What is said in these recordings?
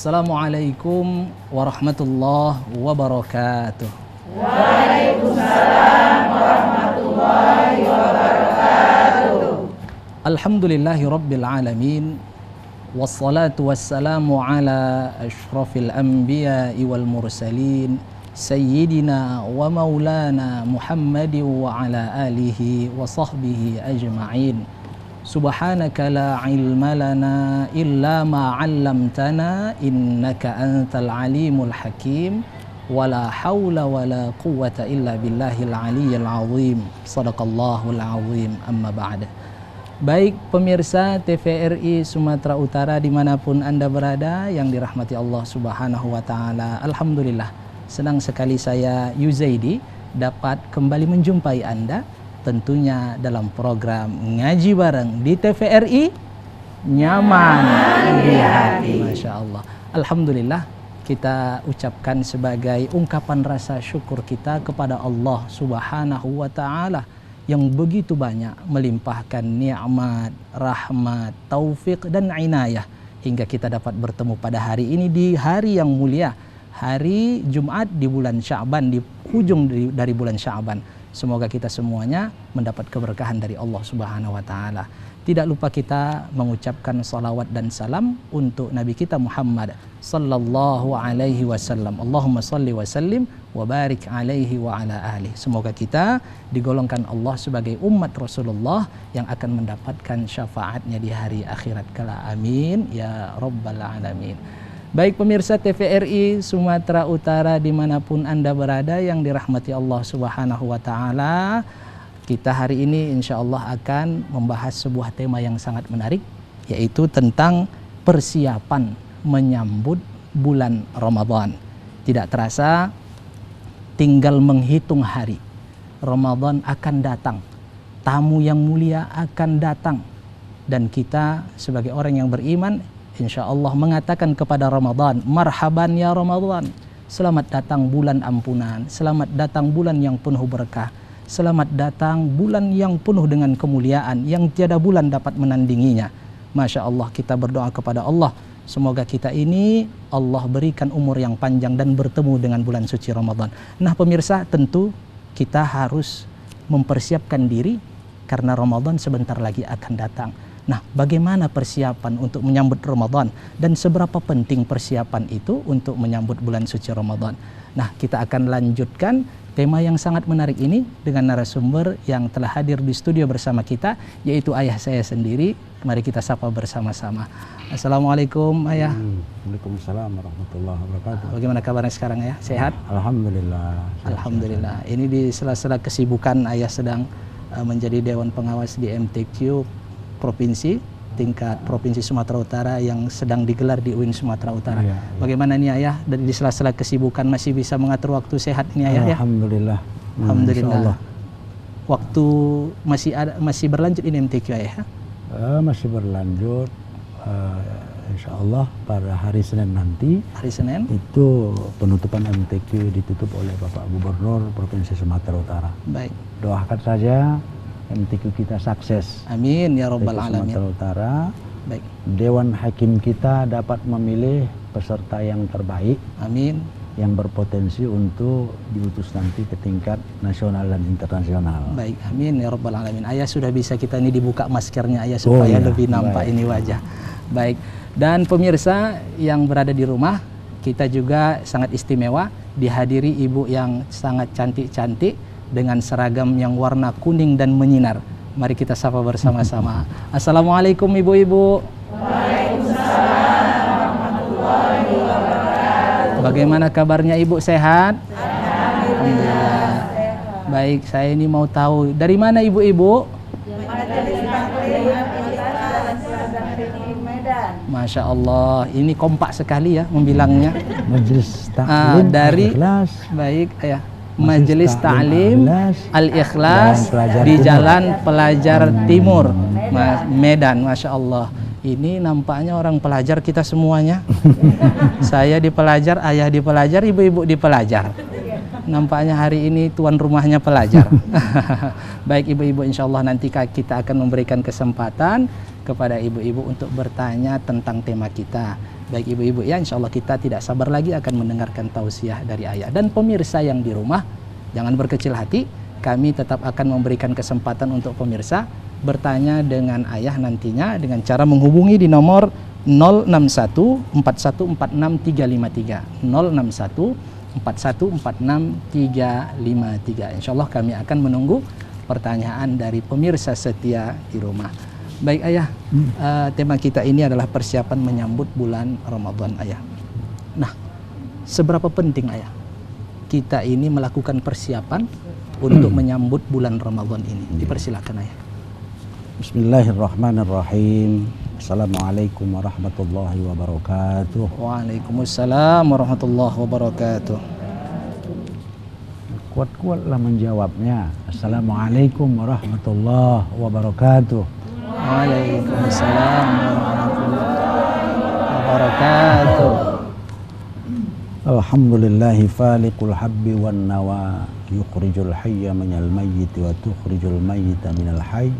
Assalamualaikum warahmatullahi wabarakatuh. Waalaikumsalam warahmatullahi wabarakatuh. Alhamdulillahi rabbil alamin. Wassalatu wassalamu ala ashrafil anbiya'i wal mursalin Sayyidina wa maulana Muhammadin wa ala alihi wa sahbihi ajma'in. Subhanaka la ilma lana illa ma 'allamtana innaka antal alimul hakim. Wala haula wala quwwata illa billahil aliyyil azim. Shadaqallahul azim. Amma ba'da. Baik pemirsa TVRI Sumatera Utara dimanapun Anda berada yang dirahmati Allah Subhanahu wa Ta'ala, alhamdulillah senang sekali saya Yuzaidi dapat kembali menjumpai Anda tentunya dalam program Ngaji Bareng di TVRI Nyaman di Hati. Masya Allah, alhamdulillah kita ucapkan sebagai ungkapan rasa syukur kita kepada Allah Subhanahu wa Ta'ala yang begitu banyak melimpahkan nikmat, rahmat, taufik dan inayah hingga kita dapat bertemu pada hari ini di hari yang mulia, hari Jumat di bulan Sya'ban, di ujung dari bulan Sya'ban. Semoga kita semuanya mendapat keberkahan dari Allah Subhanahu wa Ta'ala. Tidak lupa kita mengucapkan salawat dan salam untuk Nabi kita Muhammad sallallahu alaihi wasallam. Allahumma salli wa sallim wa barik alaihi wa ala alihi. Semoga kita digolongkan Allah sebagai umat Rasulullah yang akan mendapatkan syafaatnya di hari akhirat kala. Amin ya rabbal alamin. Baik pemirsa TVRI Sumatera Utara dimanapun Anda berada yang dirahmati Allah Subhanahu wa Ta'ala, kita hari ini insya Allah akan membahas sebuah tema yang sangat menarik, yaitu tentang persiapan menyambut bulan Ramadan. Tidak terasa tinggal menghitung hari, Ramadan akan datang, tamu yang mulia akan datang, dan kita sebagai orang yang beriman insya Allah mengatakan kepada Ramadan, marhaban ya Ramadan, selamat datang bulan ampunan, selamat datang bulan yang penuh berkah, selamat datang bulan yang penuh dengan kemuliaan yang tiada bulan dapat menandinginya. Masya Allah, kita berdoa kepada Allah, semoga kita ini Allah berikan umur yang panjang dan bertemu dengan bulan suci Ramadan. Nah pemirsa, tentu kita harus mempersiapkan diri karena Ramadan sebentar lagi akan datang. Nah, bagaimana persiapan untuk menyambut Ramadan dan seberapa penting persiapan itu untuk menyambut bulan suci Ramadan? Nah, kita akan lanjutkan tema yang sangat menarik ini dengan narasumber yang telah hadir di studio bersama kita, yaitu ayah saya sendiri. Mari kita sapa bersama-sama. Assalamualaikum ayah. Waalaikumsalam warahmatullahi wabarakatuh. Bagaimana kabarnya sekarang ayah? Sehat? Alhamdulillah. Alhamdulillah. Ini di sela-sela kesibukan ayah sedang menjadi Dewan Pengawas di MTQ Provinsi, tingkat Provinsi Sumatera Utara yang sedang digelar di UIN Sumatera Utara. Iya. Bagaimana nih ayah, dari di sela-sela kesibukan masih bisa mengatur waktu sehat ini ayah ya? Alhamdulillah. Alhamdulillah. Waktu masih berlanjut ini MTQ ayah? Masih berlanjut. Insya Allah pada hari Senin nanti. Hari Senin? Itu penutupan MTQ ditutup oleh Bapak Gubernur Provinsi Sumatera Utara. Baik. Doakan saja MTQ kita sukses. Amin ya rabbal alamin. Sumatera Utara. Baik. Dewan Hakim kita dapat memilih peserta yang terbaik. Amin. Yang berpotensi untuk diutus nanti ke tingkat nasional dan internasional. Baik, amin ya rabbal alamin. Ayah sudah bisa kita ini dibuka maskernya ayah supaya lebih nampak ini wajah. Baik. Dan pemirsa yang berada di rumah, kita juga sangat istimewa dihadiri ibu yang sangat cantik-cantik dengan seragam yang warna kuning dan menyinar. Mari kita sapa bersama-sama. Assalamualaikum ibu-ibu. Waalaikumsalam warahmatullahi wabarakatuh. Bagaimana kabarnya ibu, sehat? Alhamdulillah. Baik, saya ini mau tahu dari mana ibu-ibu? Masya Allah, ini kompak sekali ya membilangnya. Majelis Taklim dari Al-Ikhlas. Baik ayah. Majelis Ta'lim Al-Ikhlas di Jalan Pelajar Timur, Medan. Masya Allah, ini nampaknya orang pelajar kita semuanya. Saya di pelajar, ayah di pelajar, ibu-ibu di pelajar. Nampaknya hari ini tuan rumahnya pelajar. Baik ibu-ibu, insya Allah nanti kita akan memberikan kesempatan kepada ibu-ibu untuk bertanya tentang tema kita. Baik ibu-ibu ya, insya Allah kita tidak sabar lagi akan mendengarkan tausiah dari ayah. Dan pemirsa yang di rumah, jangan berkecil hati, kami tetap akan memberikan kesempatan untuk pemirsa bertanya dengan ayah nantinya dengan cara menghubungi di nomor 061 4146353 061 4146353. Insya Allah kami akan menunggu pertanyaan dari pemirsa setia di rumah. Baik ayah, tema kita ini adalah persiapan menyambut bulan Ramadan ayah. Nah, seberapa penting ayah kita ini melakukan persiapan untuk menyambut bulan Ramadan ini? Dipersilakan ayah. Bismillahirrahmanirrahim. Assalamualaikum warahmatullahi wabarakatuh. Waalaikumsalam warahmatullahi wabarakatuh. Kuat-kuatlah menjawabnya. Assalamualaikum warahmatullahi wabarakatuh. Waalaikumsalam warahmatullahi wabarakatuh. Alhamdulillahi faliqul habbi wan nawa, yukhrijul hayya minal mayyiti wa tukhrijul mayyita minal hayy,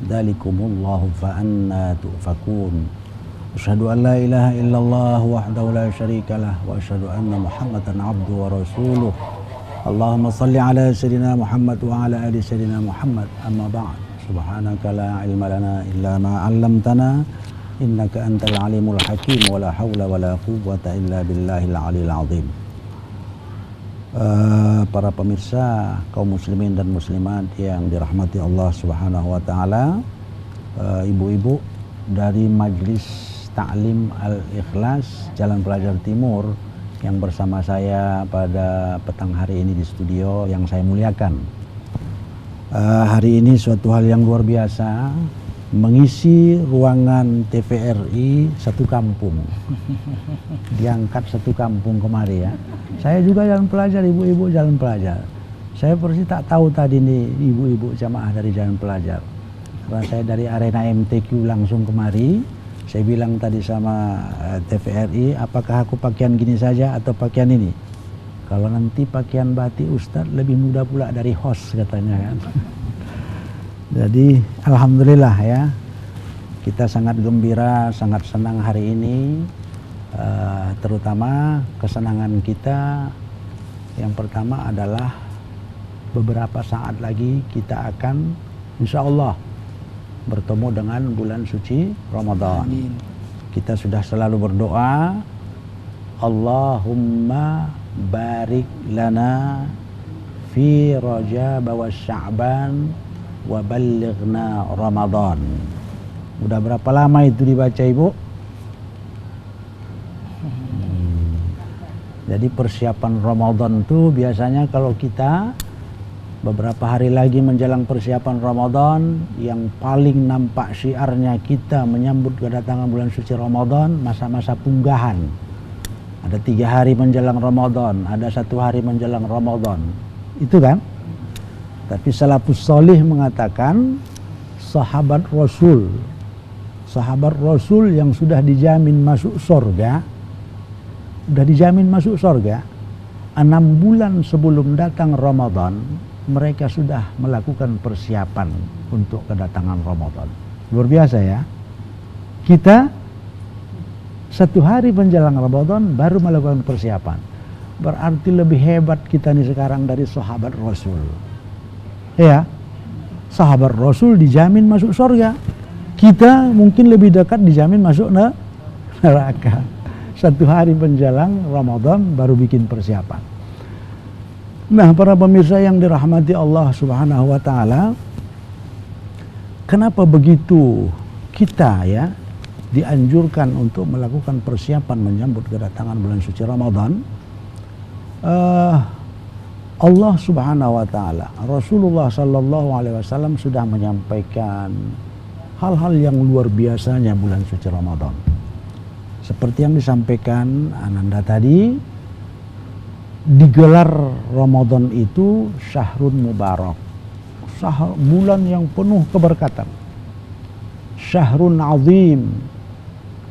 dzalikumullahu fa anna tu'fakun. Asyhadu an la ilaha illallah wahdahu la syarikalah wa asyhadu anna Muhammadan abduhu wa rasuluh. Allahumma salli ala sayyidina Muhammad wa ala ali sayyidina Muhammad. Amma ba'd. Subhanaka la ilma lana illa ma 'allamtana innaka antal alimul hakim wa la haula wa la quwwata illa billahil aliyil azim. Para pemirsa kaum muslimin dan muslimat yang dirahmati Allah Subhanahu wa taala, ibu-ibu dari Majelis Ta'lim Al-Ikhlas Jalan Pelajar Timur yang bersama saya pada petang hari ini di studio yang saya muliakan. Hari ini suatu hal yang luar biasa, mengisi ruangan TVRI satu kampung. Diangkat satu kampung kemari ya. Saya juga jalan pelajar, ibu-ibu jalan pelajar. Saya persis tak tahu tadi nih ibu-ibu jamaah dari jalan pelajar. Karena saya dari arena MTQ langsung kemari. Saya bilang tadi sama TVRI, apakah aku pakaian gini saja atau pakaian ini? Kalau nanti pakaian batik Ustadz lebih mudah pula dari host katanya kan. Jadi alhamdulillah ya, kita sangat gembira, sangat senang hari ini. Terutama kesenangan kita yang pertama adalah beberapa saat lagi kita akan insya Allah bertemu dengan bulan suci Ramadan. Amin. Kita sudah selalu berdoa, Allahumma barik lana fi Rajab wa Sya'ban wa ballighna Ramadan. Udah berapa lama itu dibaca ibu? Jadi persiapan Ramadan tuh biasanya kalau kita beberapa hari lagi menjelang persiapan Ramadan, yang paling nampak syiarnya kita menyambut kedatangan bulan suci Ramadan, masa-masa punggahan. Ada 3 hari menjelang Ramadan, ada 1 hari menjelang Ramadan. Itu kan? Tapi salafus salih mengatakan sahabat Rasul yang sudah dijamin masuk surga, sudah dijamin masuk surga, 6 bulan sebelum datang Ramadan, mereka sudah melakukan persiapan untuk kedatangan Ramadan. Luar biasa ya. Kita 1 hari menjelang Ramadan baru melakukan persiapan. Berarti lebih hebat kita nih sekarang dari sahabat Rasul. Ya, sahabat Rasul dijamin masuk surga. Kita mungkin lebih dekat dijamin masuk neraka. 1 hari menjelang Ramadan baru bikin persiapan. Nah, para pemirsa yang dirahmati Allah Subhanahu wa taala, kenapa begitu kita ya dianjurkan untuk melakukan persiapan menyambut kedatangan bulan suci Ramadan? Allah Subhanahu wa taala, Rasulullah sallallahu alaihi wasallam sudah menyampaikan hal-hal yang luar biasanya bulan suci Ramadan. Seperti yang disampaikan Ananda tadi, digelar Ramadan itu syahrun mubarak, bulan yang penuh keberkatan, syahrun azim,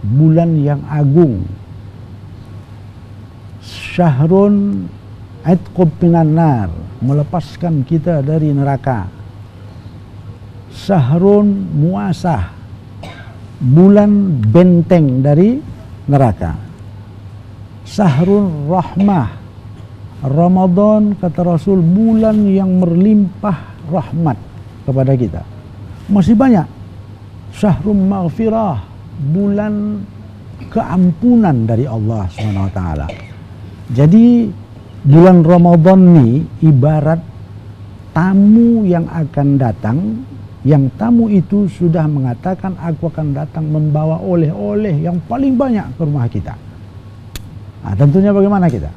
bulan yang agung, syahrun atqub minan nar, melepaskan kita dari neraka, syahrun muasah, bulan benteng dari neraka. Syahrul rahmah, Ramadan kata Rasul bulan yang berlimpah rahmat kepada kita. Masih banyak. Syahrul maghfirah, bulan keampunan dari Allah SWT. Jadi bulan Ramadan ini ibarat tamu yang akan datang, yang tamu itu sudah mengatakan aku akan datang membawa oleh-oleh yang paling banyak ke rumah kita. Nah, tentunya bagaimana kita?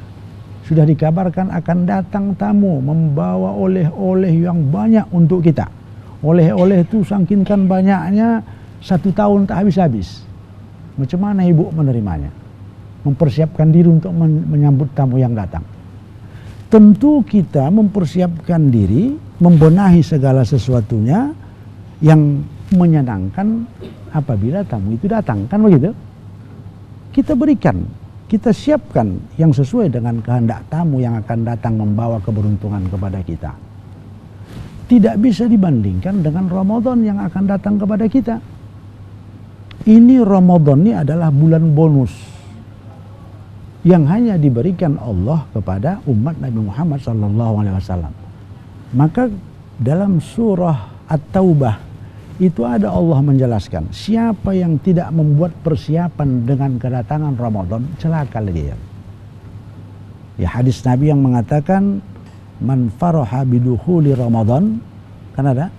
Sudah dikabarkan akan datang tamu membawa oleh-oleh yang banyak untuk kita. Oleh-oleh itu saking banyaknya 1 tahun tak habis-habis. Macam mana ibu menerimanya? Mempersiapkan diri untuk menyambut tamu yang datang. Tentu kita mempersiapkan diri, membenahi segala sesuatunya yang menyenangkan apabila tamu itu datang, kan begitu? Kita berikan, kita siapkan yang sesuai dengan kehendak tamu yang akan datang membawa keberuntungan kepada kita. Tidak bisa dibandingkan dengan Ramadan yang akan datang kepada kita. Ini Ramadan ini adalah bulan bonus yang hanya diberikan Allah kepada umat Nabi Muhammad SAW. Maka dalam surah At-Taubah itu ada Allah menjelaskan, siapa yang tidak membuat persiapan dengan kedatangan Ramadan, celaka dia. Ya, hadis Nabi yang mengatakan man faraha bidukhuli Ramadan, kan ada,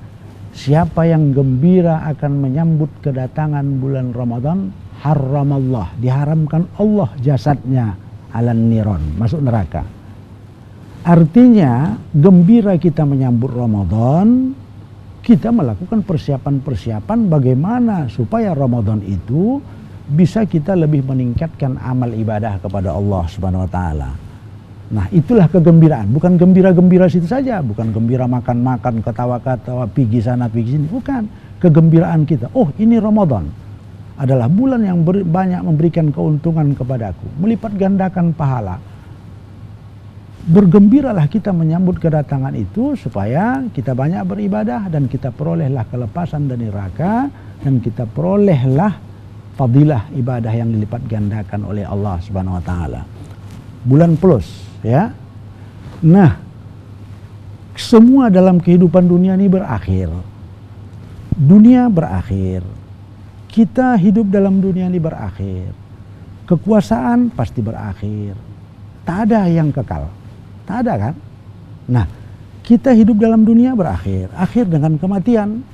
siapa yang gembira akan menyambut kedatangan bulan Ramadan, haramallah, diharamkan Allah jasadnya alan niron, masuk neraka. Artinya gembira kita menyambut Ramadan, kita melakukan persiapan-persiapan bagaimana supaya Ramadan itu bisa kita lebih meningkatkan amal ibadah kepada Allah Subhanahu wa taala. Nah, itulah kegembiraan, bukan gembira-gembira situ saja, bukan gembira makan-makan, ketawa-ketawa, pergi sana, pergi sini, bukan. Kegembiraan kita, oh ini Ramadan adalah bulan yang banyak memberikan keuntungan kepadaku, melipat gandakan pahala. Bergembiralah kita menyambut kedatangan itu supaya kita banyak beribadah dan kita perolehlah kelepasan dari neraka dan kita perolehlah fadilah ibadah yang dilipat gandakan oleh Allah Subhanahu wa taala. Bulan plus, ya. Nah, semua dalam kehidupan dunia ini berakhir. Dunia berakhir. Kita hidup dalam dunia ini berakhir. Kekuasaan pasti berakhir. Tak ada yang kekal. Tak ada, kan? Nah, kita hidup dalam dunia berakhir. Akhir dengan kematian.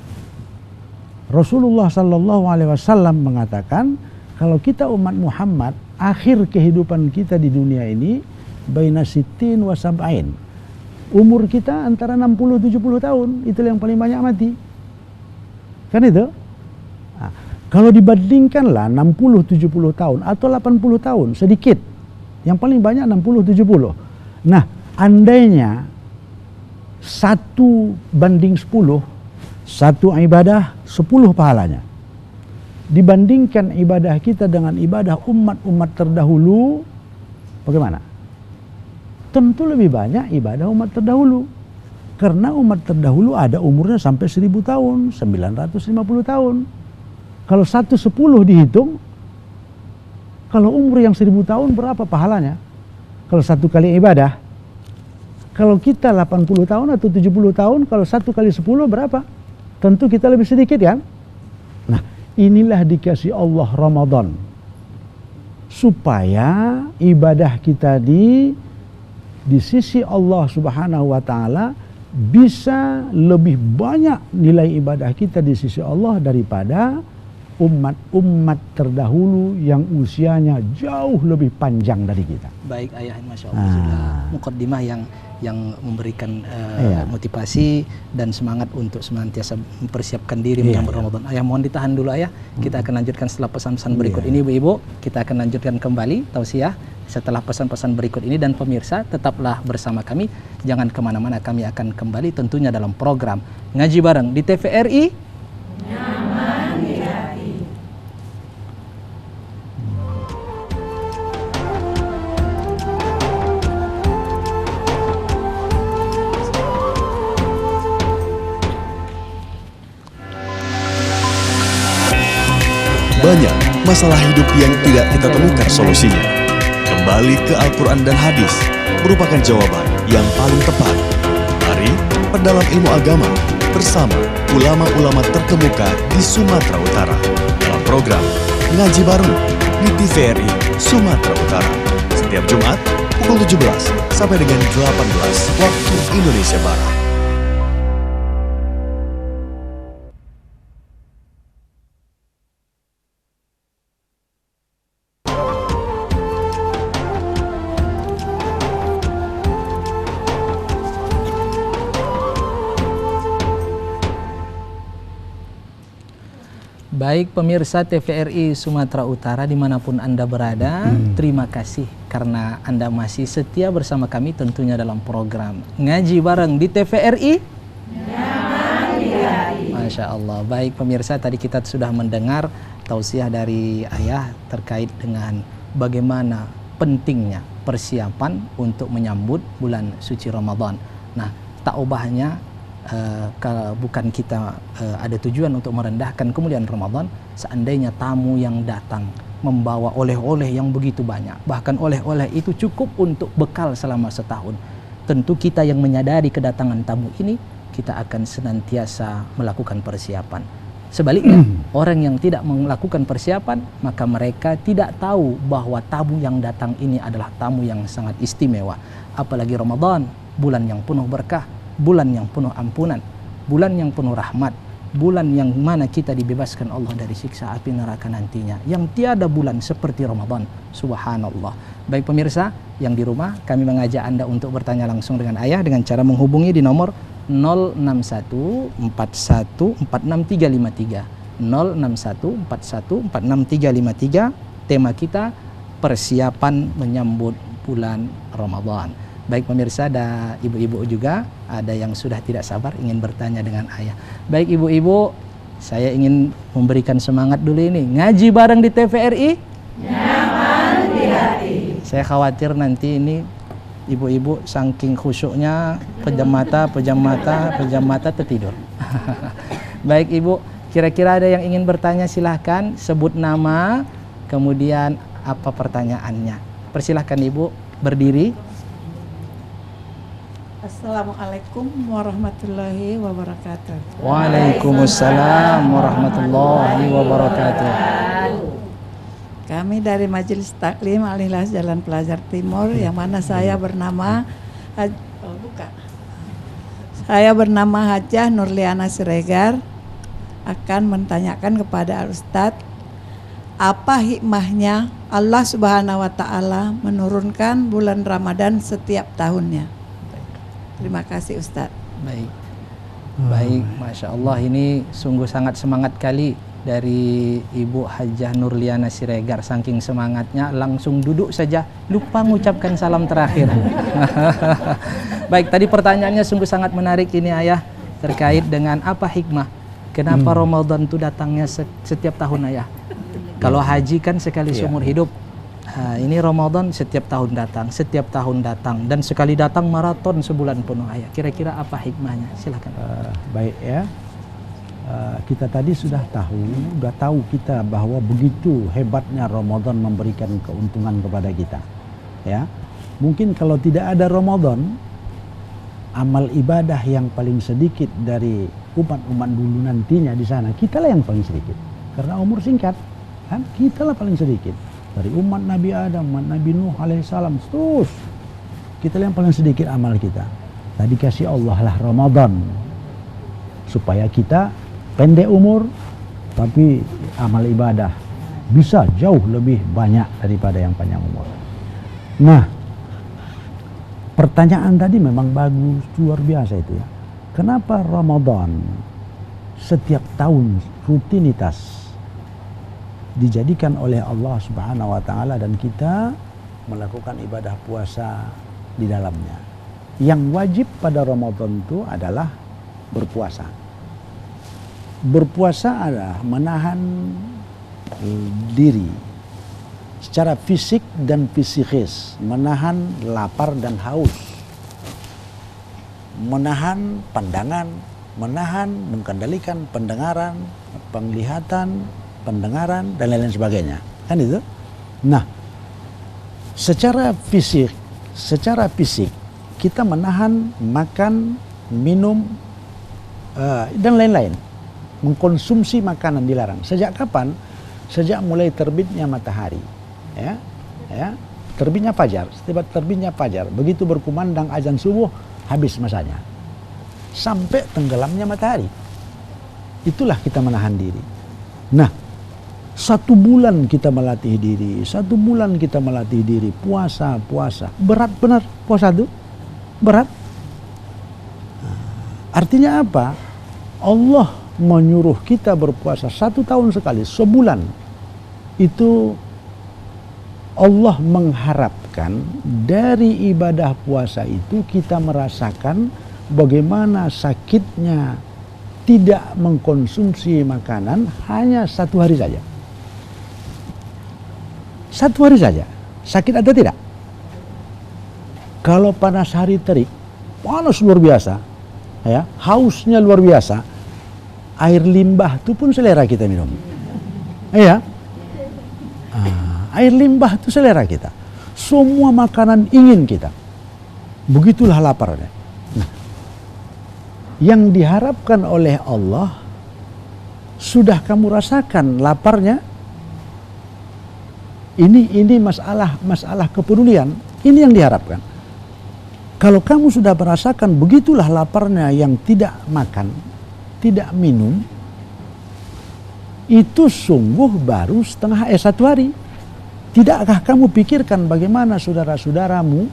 Rasulullah SAW mengatakan, kalau kita umat Muhammad, akhir kehidupan kita di dunia ini baina sittin wa sab'in. Umur kita antara 60-70 tahun, itu yang paling banyak mati. Kan itu? Nah, kalau dibandingkanlah 60-70 tahun atau 80 tahun, sedikit. Yang paling banyak 60-70. Nah, andainya 1:10, satu ibadah 10 pahalanya. Dibandingkan ibadah kita dengan ibadah umat-umat terdahulu, bagaimana? Tentu lebih banyak ibadah umat terdahulu. Karena umat terdahulu ada umurnya sampai 1000 tahun, 950 tahun. Kalau 1/10 dihitung, kalau umur yang 1000 tahun berapa pahalanya? Kalau satu kali ibadah. Kalau kita 80 tahun atau 70 tahun, kalau 1 kali 10 berapa? Tentu kita lebih sedikit, kan? Nah, inilah dikasih Allah Ramadan. Supaya ibadah kita di sisi Allah Subhanahu wa taala bisa lebih banyak nilai ibadah kita di sisi Allah daripada umat-umat terdahulu yang usianya jauh lebih panjang dari kita. Baik ayah, Masya Allah, sudah mukaddimah yang memberikan motivasi dan semangat untuk senantiasa mempersiapkan diri menyambut Ramadan. Ayah mohon ditahan dulu ayah, kita akan lanjutkan setelah pesan-pesan berikut ini ibu-ibu. Kita akan lanjutkan kembali tausiah setelah pesan-pesan berikut ini, dan pemirsa tetaplah bersama kami, jangan kemana-mana, kami akan kembali tentunya dalam program Ngaji Bareng di TVRI Nyaman di Hati. banyak masalah hidup yang tidak kita temukan solusinya. Kembali ke Al-Quran dan hadis merupakan jawaban yang paling tepat. Mari perdalam ilmu agama bersama ulama-ulama terkemuka di Sumatera Utara dalam program Ngaji Bareng di TVRI Sumatera Utara setiap Jumat pukul 17 sampai dengan 18 waktu Indonesia Barat. Baik pemirsa TVRI Sumatera Utara dimanapun Anda berada, terima kasih karena Anda masih setia bersama kami tentunya dalam program Ngaji Bareng di TVRI. Masya Allah. Baik pemirsa, tadi kita sudah mendengar tausiah dari Ayah terkait dengan bagaimana pentingnya persiapan untuk menyambut bulan suci Ramadan. Nah, tak ubahnya kalau bukan kita ada tujuan untuk merendahkan kemuliaan Ramadan, seandainya tamu yang datang membawa oleh-oleh yang begitu banyak, bahkan oleh-oleh itu cukup untuk bekal selama setahun, tentu kita yang menyadari kedatangan tamu ini, kita akan senantiasa melakukan persiapan. Sebaliknya, orang yang tidak melakukan persiapan, maka mereka tidak tahu bahwa tamu yang datang ini adalah tamu yang sangat istimewa. Apalagi Ramadan, bulan yang penuh berkah, bulan yang penuh ampunan, bulan yang penuh rahmat, bulan yang mana kita dibebaskan Allah dari siksa api neraka nantinya, yang tiada bulan seperti Ramadan. Subhanallah. Baik pemirsa yang di rumah, kami mengajak Anda untuk bertanya langsung dengan Ayah dengan cara menghubungi di nomor 06141463353 06141463353. Tema kita persiapan menyambut bulan Ramadan. Baik pemirsa dan ibu-ibu juga ada yang sudah tidak sabar ingin bertanya dengan Ayah. Baik ibu-ibu, saya ingin memberikan semangat dulu ini. Ngaji bareng di TVRI. Nyaman di hati. Saya khawatir nanti ini ibu-ibu saking khusyuknya pejam mata tertidur. Baik ibu, kira-kira ada yang ingin bertanya, silahkan sebut nama, kemudian apa pertanyaannya. Persilahkan ibu berdiri. Assalamualaikum warahmatullahi wabarakatuh. Waalaikumsalam warahmatullahi wabarakatuh. Kami dari Majelis Taklim Al-Ikhlas Jalan Pelajar Timur, yang mana saya bernama saya bernama Hajah Nurliana Siregar, akan menanyakan kepada Al-Ustadz, apa hikmahnya Allah Subhanahu wa Ta'ala menurunkan bulan Ramadan setiap tahunnya? Terima kasih Ustadz. Baik, baik, Masya Allah, ini sungguh sangat semangat kali dari Ibu Hajah Nurliana Siregar. Saking semangatnya langsung duduk saja, lupa mengucapkan salam terakhir. Baik, tadi pertanyaannya sungguh sangat menarik ini Ayah, terkait dengan apa hikmah, kenapa Ramadan itu datangnya setiap tahun Ayah. Kalau haji kan sekali seumur hidup. Ini Ramadan setiap tahun datang, dan sekali datang maraton sebulan penuh Ayah. Kira-kira apa hikmahnya? Silakan. Baik ya, kita tadi sudah tahu kita bahwa begitu hebatnya Ramadan memberikan keuntungan kepada kita. Ya, mungkin kalau tidak ada Ramadan, amal ibadah yang paling sedikit dari umat-umat dulu nantinya di sana, kitalah yang paling sedikit. Karena umur singkat, kan kitalah paling sedikit. Dari umat Nabi Adam, umat Nabi Nuh alaihissalam, terus kita yang paling sedikit amal kita. Tadi kasih Allah lah Ramadan supaya kita pendek umur tapi amal ibadah bisa jauh lebih banyak daripada yang panjang umur. Nah, pertanyaan tadi memang bagus, luar biasa itu ya. Kenapa Ramadan setiap tahun rutinitas dijadikan oleh Allah Subhanahu wa Ta'ala dan kita melakukan ibadah puasa di dalamnya? Yang wajib pada Ramadan itu adalah berpuasa. Berpuasa adalah menahan diri secara fisik dan psikis, menahan lapar dan haus, menahan pandangan, mengendalikan pendengaran, penglihatan, pendengaran, dan lain-lain sebagainya. Kan itu? Nah, secara fisik kita menahan makan, minum, dan lain-lain. Mengkonsumsi makanan dilarang. Sejak kapan? Sejak mulai terbitnya matahari. Ya, terbitnya fajar. Setiap terbitnya fajar, begitu berkumandang azan subuh, habis masanya. Sampai tenggelamnya matahari. Itulah kita menahan diri. Nah, 1 bulan kita melatih diri, 1 bulan kita melatih diri, puasa. Berat benar puasa itu, berat. Artinya apa? Allah menyuruh kita berpuasa 1 tahun sekali, sebulan. Itu Allah mengharapkan dari ibadah puasa itu kita merasakan bagaimana sakitnya tidak mengkonsumsi makanan hanya 1 hari saja. 1 hari saja. Sakit atau tidak? Kalau panas hari terik, panas luar biasa, ya, hausnya luar biasa, air limbah itu pun selera kita minum. Ya, air limbah itu selera kita. Semua makanan ingin kita. Begitulah laparnya. Nah, yang diharapkan oleh Allah, sudah kamu rasakan laparnya? Ini masalah kepedulian. Ini yang diharapkan. Kalau kamu sudah merasakan begitulah laparnya yang tidak makan, tidak minum, itu sungguh baru 1 hari. Tidakkah kamu pikirkan bagaimana saudara-saudaramu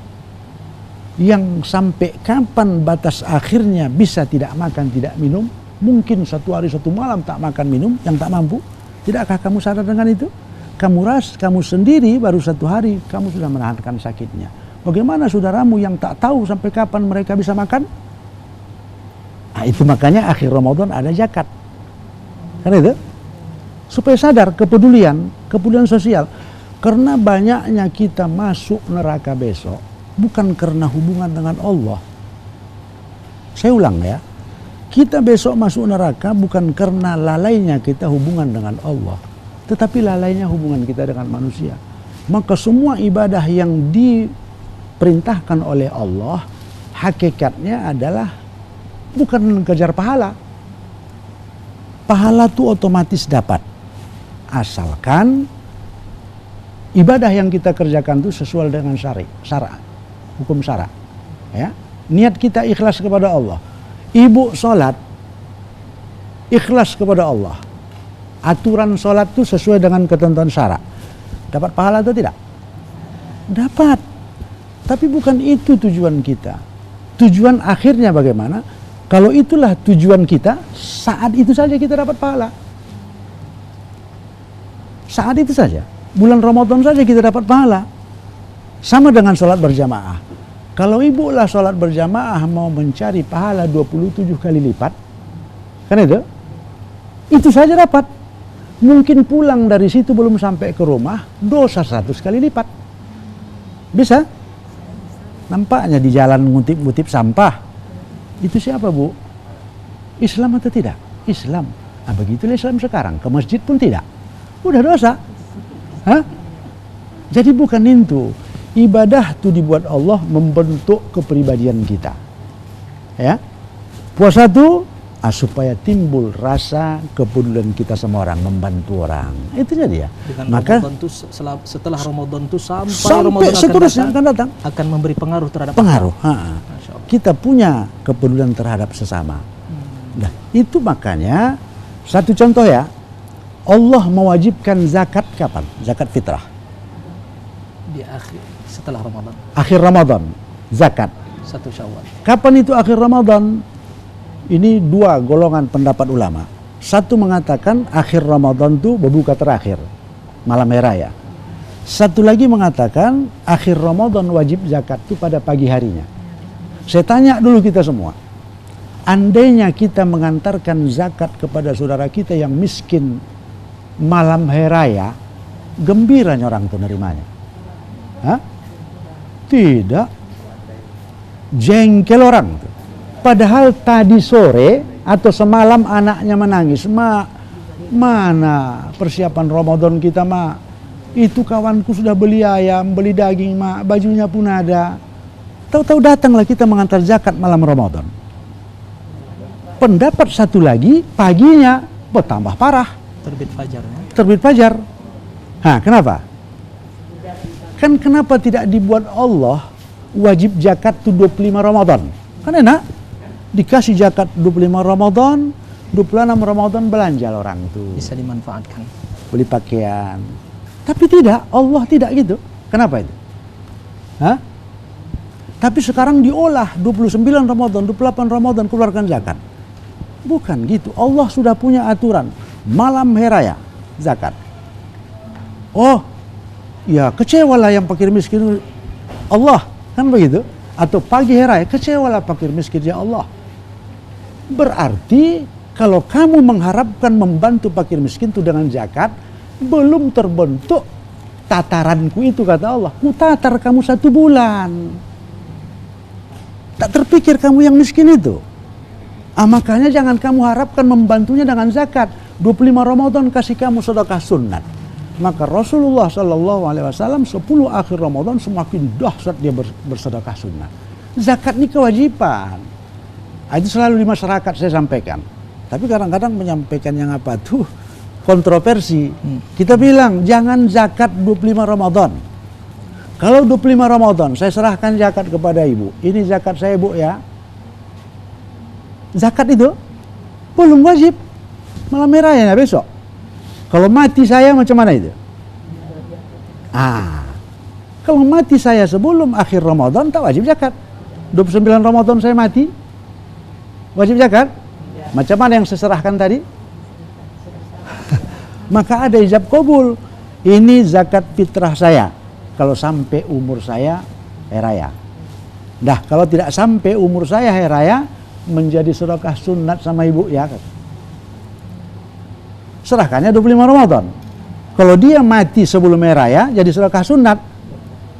yang sampai kapan batas akhirnya bisa tidak makan, tidak minum? Mungkin 1 hari 1 malam tak makan minum, yang tak mampu. Tidakkah kamu sadar dengan itu? Kamu sendiri baru 1 hari kamu sudah menahankan sakitnya. Bagaimana saudaramu yang tak tahu sampai kapan mereka bisa makan? Nah, itu makanya akhir Ramadan ada zakat. Kan itu? Supaya sadar kepedulian sosial. Karena banyaknya kita masuk neraka besok bukan karena hubungan dengan Allah. Saya ulang ya. Kita besok masuk neraka bukan karena lalainya kita hubungan dengan Allah, tetapi lalainya hubungan kita dengan manusia. Maka semua ibadah yang diperintahkan oleh Allah hakikatnya adalah bukan kejar pahala. Pahala itu otomatis dapat, asalkan ibadah yang kita kerjakan itu sesuai dengan hukum syara. Ya, niat kita ikhlas kepada Allah. Ibu sholat ikhlas kepada Allah. Aturan sholat itu sesuai dengan ketentuan syara. Dapat pahala atau tidak? Dapat. Tapi bukan itu tujuan kita. Tujuan akhirnya bagaimana? Kalau itulah tujuan kita, saat itu saja kita dapat pahala. Saat itu saja. Bulan Ramadan saja kita dapat pahala. Sama dengan sholat berjamaah. Kalau ibu lah sholat berjamaah mau mencari pahala 27 kali lipat, kan itu saja dapat. Mungkin pulang dari situ belum sampai ke rumah, dosa 100 kali lipat. Bisa? Nampaknya di jalan ngutip-ngutip sampah. Itu siapa, Bu? Islam atau tidak? Islam. Nah, begitulah Islam sekarang. Ke masjid pun tidak. Udah dosa. Hah? Jadi bukan itu. Ibadah itu dibuat Allah membentuk kepribadian kita. Ya. Puasa itu supaya timbul rasa kepedulian kita sama orang, membantu orang. Itu jadi ya. Maka setelah Ramadan itu sampai Ramadan seterusnya akan datang akan memberi pengaruh terhadap pengaruh. Kita punya kepedulian terhadap sesama. Nah, itu makanya satu contoh ya. Allah mewajibkan zakat kapan? Zakat fitrah. Setelah Ramadan. Akhir Ramadan, zakat. 1 Syawal. Kapan itu akhir Ramadan? Ini 2 golongan pendapat ulama. Satu mengatakan akhir Ramadan itu berbuka terakhir, malam hari raya. Satu lagi mengatakan akhir Ramadan wajib zakat itu pada pagi harinya. Saya tanya dulu kita semua. Andainya kita mengantarkan zakat kepada saudara kita yang miskin malam hari raya, gembiranya orang itu nerimanya. Hah? Tidak. Jengkel orang itu. Padahal tadi sore atau semalam anaknya menangis, "Ma, Mana persiapan Ramadan kita, Mak? Itu kawanku sudah beli ayam, beli daging, Mak, bajunya pun ada. Tahu-tahu datanglah kita mengantar zakat malam Ramadan. Pendapat satu lagi, paginya bertambah parah. Terbit fajar ya. Terbit fajar. Nah, kenapa? Kan kenapa tidak dibuat Allah wajib zakat itu 25 Ramadan? Kan enak. Dikasih zakat 25 Ramadan, 26 Ramadan belanja orang itu. Bisa dimanfaatkan. Beli pakaian. Tapi tidak, Allah tidak gitu. Kenapa itu? Hah? Tapi sekarang diolah 29 Ramadan, 28 Ramadan keluarkan zakat. Bukan gitu. Allah sudah punya aturan. Malam hari raya zakat. Oh, ya kecewalah yang fakir miskin Allah, kan begitu? Atau pagi hari raya kecewalah fakir miskin ya Allah. Berarti kalau kamu mengharapkan membantu fakir miskin itu dengan zakat, belum terbentuk tataranku itu, kata Allah. Ku tatar kamu 1 bulan. Tak terpikir kamu yang miskin itu. Makanya jangan kamu harapkan membantunya dengan zakat. 25 Ramadan kasih kamu sedekah sunat. Maka Rasulullah SAW 10 akhir Ramadan semakin dahsyat dia bersedekah sunat. Zakat ini kewajiban. Itu selalu di masyarakat saya sampaikan. Tapi kadang-kadang menyampaikan yang apa tuh kontroversi. Kita bilang jangan zakat 25 Ramadan. Kalau 25 Ramadan saya serahkan zakat kepada ibu. Ini zakat saya, Bu, ya. Zakat itu belum wajib. Malam merahnya besok. Kalau mati saya macam mana itu? Kalau mati saya sebelum akhir Ramadan tak wajib zakat. 29 Ramadan saya mati, wajib zakat? Macam mana yang saya serahkan tadi? Maka ada ijab kabul. Ini zakat fitrah saya. Kalau sampai umur saya hari raya. Dah, kalau tidak sampai umur saya hari raya, menjadi sedekah sunat sama ibu ya. Serahkannya 25 Ramadan. Kalau dia mati sebelum hari raya, jadi sedekah sunat.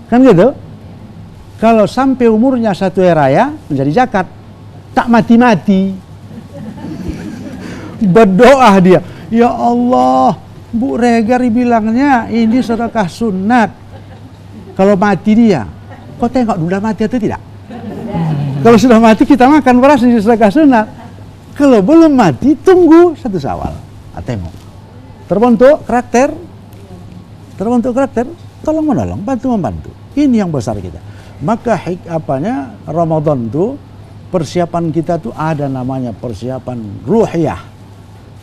Kan gitu? Kalau sampai umurnya 1 hari raya, menjadi zakat. Tak mati-mati. Berdoa dia, ya Allah, Bu Regari bilangnya ini sedekah sunat. Kalau mati dia, kau tengok sudah mati atau tidak? Kalau sudah mati kita makan beras di sedekah sunat. Kalau belum mati tunggu 1 Syawal. Tengok. Terbentuk karakter, tolong menolong, bantu membantu. Ini yang besar kita. Maka Ramadan itu persiapan kita tuh ada namanya persiapan ruhiyah,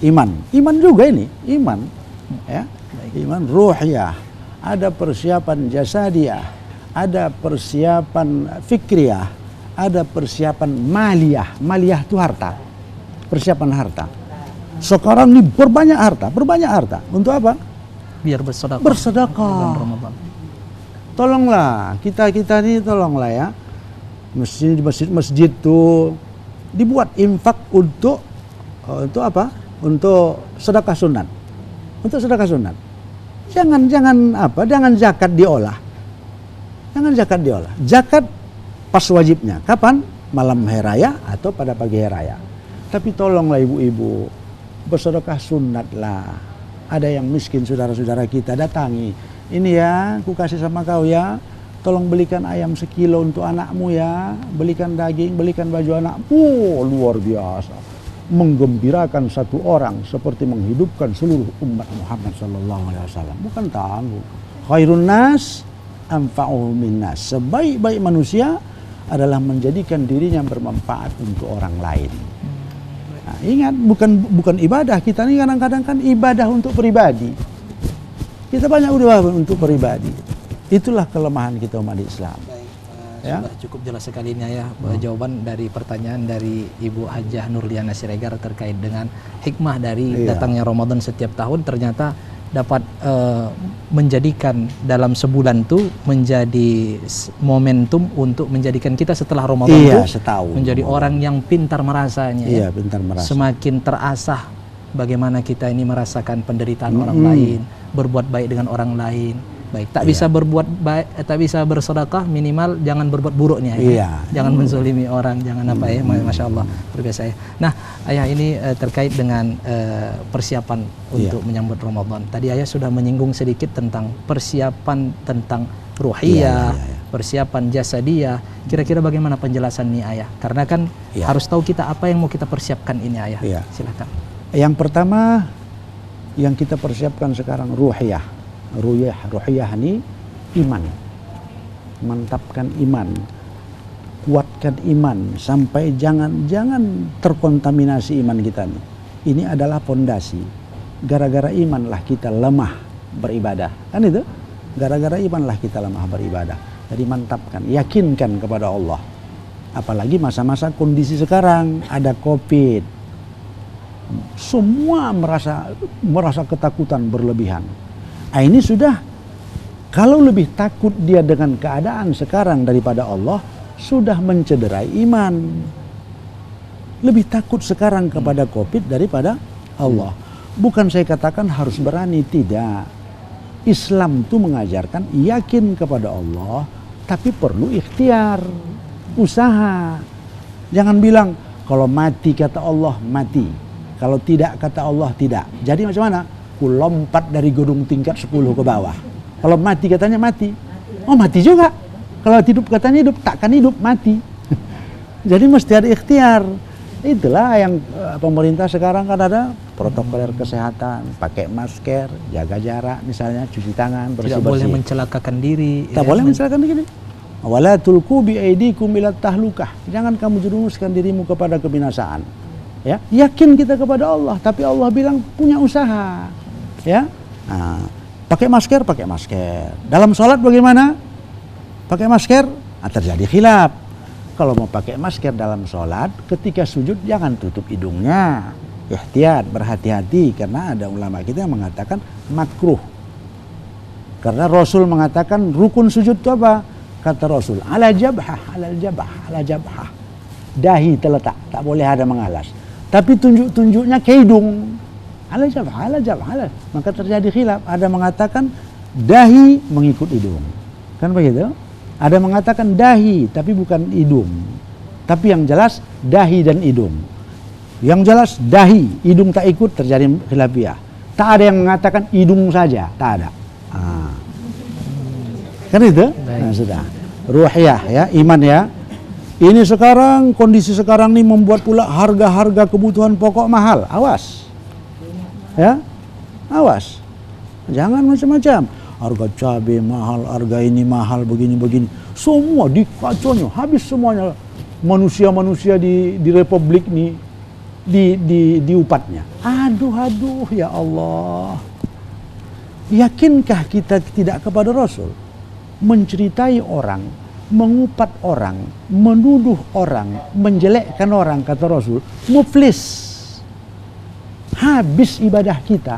iman juga ini, iman, ya, iman ruhiyah. Ada persiapan jasadiyah, ada persiapan fikriyah, ada persiapan maliyah itu harta, persiapan harta. Sekarang ini berbanyak harta. Untuk apa? Biar bersedekah. Bersedekah. Tolonglah kita ini, tolonglah ya. Masjid tuh dibuat infak untuk apa? Untuk sedekah sunat. Untuk sedekah sunat. Jangan zakat diolah. Zakat pas wajibnya. Kapan? Malam hari raya atau pada pagi hari raya. Tapi tolonglah ibu-ibu, bersedekah sunat lah. Ada yang miskin saudara-saudara kita, datangi. Ini ya, aku kasih sama kau ya. Tolong belikan ayam 1 kilo untuk anakmu ya. Belikan daging, belikan baju anak. Luar biasa. Menggembirakan satu orang seperti menghidupkan seluruh umat Muhammad SAW. Bukan tanggung. Khairun nas anfa'uhum minnas. Sebaik-baik manusia adalah menjadikan dirinya bermanfaat untuk orang lain. Nah, ingat, bukan ibadah. Kita ini kadang-kadang kan ibadah untuk pribadi. Kita banyak ibadah untuk pribadi. Itulah kelemahan kita umat Islam. Ya? Sudah cukup jelas sekali ini ya jawaban dari pertanyaan dari Ibu Hajah Nurliana Siregar terkait dengan hikmah dari datangnya Ramadan setiap tahun. Ternyata dapat menjadikan dalam sebulan itu menjadi momentum untuk menjadikan kita setelah Ramadan itu menjadi orang yang pintar merasanya. Iya, pintar merasa. Semakin terasah bagaimana kita ini merasakan penderitaan orang lain, berbuat baik dengan orang lain. Baik, tak bisa berbuat baik, tak bisa bersedekah, minimal jangan berbuat buruk nih ayah. Iya. Jangan menzolimi orang, jangan apa ya, masya Allah, luar biasa ya. Nah, ayah ini terkait dengan persiapan untuk menyambut Ramadan. Tadi ayah sudah menyinggung sedikit tentang persiapan tentang ruhiyah, persiapan jasadiyah. Kira-kira bagaimana penjelasan nih ayah? Karena kan harus tahu kita apa yang mau kita persiapkan ini ayah. Iya. Silakan. Yang pertama yang kita persiapkan sekarang ruhiyah. Ruhiyah ini iman, mantapkan iman, kuatkan iman sampai jangan terkontaminasi iman kita nih. Ini adalah pondasi. Gara-gara imanlah kita lemah beribadah, kan itu? Gara-gara imanlah kita lemah beribadah. Jadi mantapkan, yakinkan kepada Allah. Apalagi masa-masa kondisi sekarang ada COVID, semua merasa ketakutan berlebihan. Nah, ini sudah, kalau lebih takut dia dengan keadaan sekarang daripada Allah, sudah mencederai iman. Lebih takut sekarang kepada COVID daripada Allah. Bukan saya katakan harus berani, tidak. Islam itu mengajarkan yakin kepada Allah, tapi perlu ikhtiar, usaha. Jangan bilang, kalau mati kata Allah, mati. Kalau tidak kata Allah, tidak. Jadi macam mana? Ku lompat dari gedung tingkat 10 ke bawah. Kalau mati katanya mati. Oh, mati juga. Kalau hidup katanya hidup, takkan hidup, mati. Jadi mesti ada ikhtiar. Itulah yang pemerintah sekarang kan ada protokol kesehatan, pakai masker, jaga jarak misalnya, cuci tangan, bersih-bersih. Tidak boleh mencelakakan diri. Tak boleh mencelakakan diri. Wala tulqu bi aidikum ila tahlukah. Jangan kamu jerumuskan dirimu kepada kebinasaan. Ya, yakin kita kepada Allah, tapi Allah bilang punya usaha. Ya, nah, pakai masker. Dalam sholat bagaimana? Pakai masker, terjadi khilaf. Kalau mau pakai masker dalam sholat, ketika sujud jangan tutup hidungnya. Ihtiyat, berhati-hati, karena ada ulama kita yang mengatakan makruh. Karena Rasul mengatakan rukun sujud itu apa? Kata Rasul, ala jabhah. Dahi terletak, tak boleh ada mengalas. Tapi tunjuk-tunjuknya ke hidung. Ala jabhah. Maka terjadi khilaf. Ada mengatakan dahi mengikut hidung. Kan begitu? Ada mengatakan dahi tapi bukan hidung. Tapi yang jelas dahi dan hidung. Yang jelas dahi, hidung tak ikut, terjadi khilafiyah. Tak ada yang mengatakan hidung saja, tak ada. Kan itu? Nah, sudah. Ruhiyah ya, iman ya. Ini sekarang, kondisi sekarang ini membuat pula harga-harga kebutuhan pokok mahal. Awas. Ya, awas. Jangan macam-macam. Harga cabai mahal, harga ini mahal, begini-begini. Semua dikacaunya, habis semuanya. Manusia-manusia di Republik ini diupatnya. Aduh, ya Allah. Yakinkah kita tidak kepada Rasul? Menceritai orang, mengupat orang, menuduh orang, menjelekkan orang, kata Rasul, muflis. Habis ibadah kita.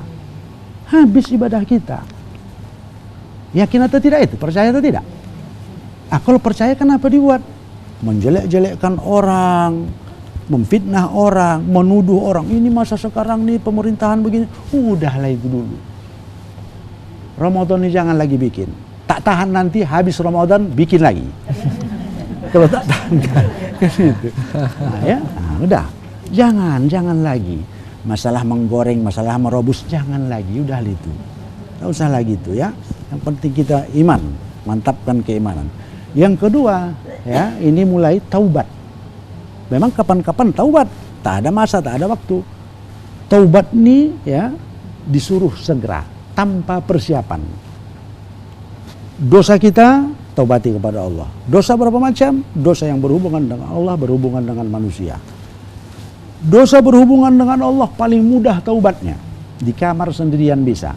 Yakin atau tidak itu? Percaya atau tidak? Kalau percaya kenapa dibuat? Menjelek-jelekkan orang, memfitnah orang, menuduh orang. Ini masa sekarang nih pemerintahan begini. Udahlah itu dulu. Ramadan ini jangan lagi bikin. Tak tahan nanti habis Ramadan bikin lagi. Kalau tak tahan kan itu. Udah. Jangan lagi. Masalah menggoreng, masalah merebus, jangan lagi, udah itu. Tak usah lagi itu ya. Yang penting kita iman, mantapkan keimanan. Yang kedua, ya, ini mulai taubat. Memang kapan-kapan taubat, tak ada masa, tak ada waktu. Taubat ini ya disuruh segera, tanpa persiapan. Dosa kita taubati kepada Allah. Dosa berapa macam? Dosa yang berhubungan dengan Allah, berhubungan dengan manusia. Dosa berhubungan dengan Allah paling mudah taubatnya. Di kamar sendirian bisa.